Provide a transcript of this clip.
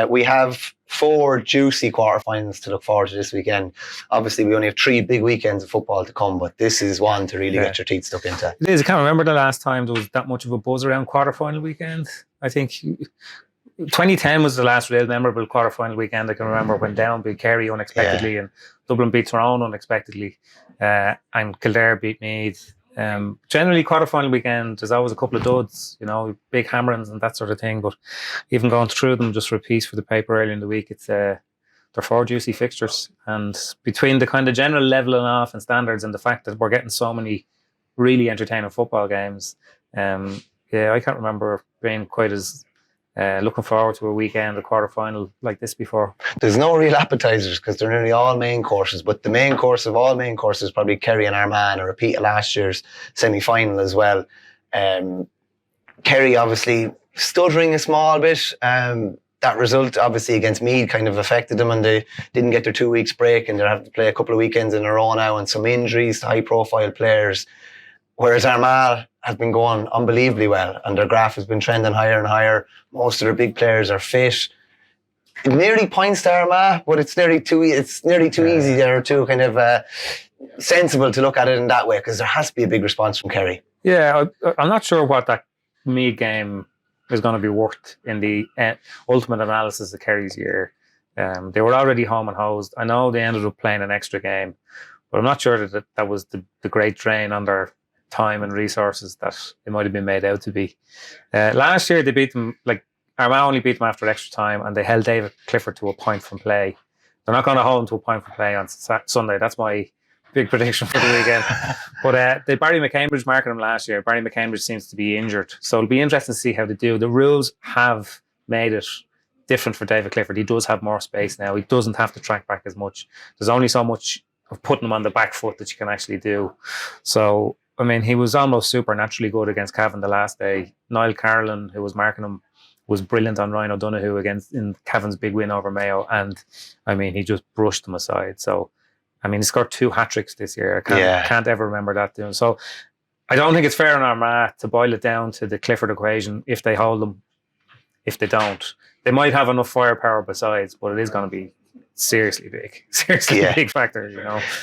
We have 4 juicy quarterfinals to look forward to this weekend. Obviously, we only have 3 big weekends of football to come, but this is one to really get your teeth stuck into. It is. I can't remember the last time there was that much of a buzz around quarterfinal weekend. I think 2010 was the last real memorable quarterfinal weekend I can remember, when Down beat Kerry unexpectedly and Dublin beat Tyrone unexpectedly, and Kildare beat Meath. Generally, quarterfinal weekend, there's always a couple of duds, big hammerings and that sort of thing. But even going through them just for a piece for the paper earlier in the week, it's they're 4 juicy fixtures. And between the kind of general leveling off and standards and the fact that we're getting so many really entertaining football games, I can't remember being quite as looking forward to a weekend, a quarter-final like this before. There's no real appetizers because they're nearly all main courses, but the main course of all main courses is probably Kerry and Armagh, a repeat of last year's semi-final as well. Kerry obviously stuttering a small bit. That result obviously against Meath kind of affected them, and they didn't get their 2 weeks break, and they're having to play a couple of weekends in a row now, and some injuries to high-profile players. Whereas Armagh has been going unbelievably well, and their graph has been trending higher and higher. Most of their big players are fit. It nearly points to Armagh, but it's nearly too easy there, too kind of sensible to look at it in that way, because there has to be a big response from Kerry. Yeah, I'm not sure what that Meath game is going to be worth in the ultimate analysis of Kerry's year. They were already home and hosed. I know they ended up playing an extra game, but I'm not sure that was the great drain on their time and resources that it might have been made out to be. Last year they beat them, Armagh only beat them after extra time, and they held David Clifford to a point from play. They're not going to hold him to a point from play on Sunday. That's my big prediction for the weekend. But Barry McCambridge marked him last year. Barry McCambridge seems to be injured, so it'll be interesting to see how they do. The rules have made it different for David Clifford. He does have more space now. He doesn't have to track back as much. There's only so much of putting him on the back foot that you can actually do. So I mean, he was almost supernaturally good against Cavan the last day. Niall Carlin, who was marking him, was brilliant on Ryan O'Donoghue in Cavan's big win over Mayo. And, I mean, he just brushed them aside. So, I mean, he scored 2 hat-tricks this year. I can't ever remember that doing. So, I don't think it's fair on Armagh to boil it down to the Clifford equation if they hold them. If they don't, they might have enough firepower besides, but it is going to be seriously big factor,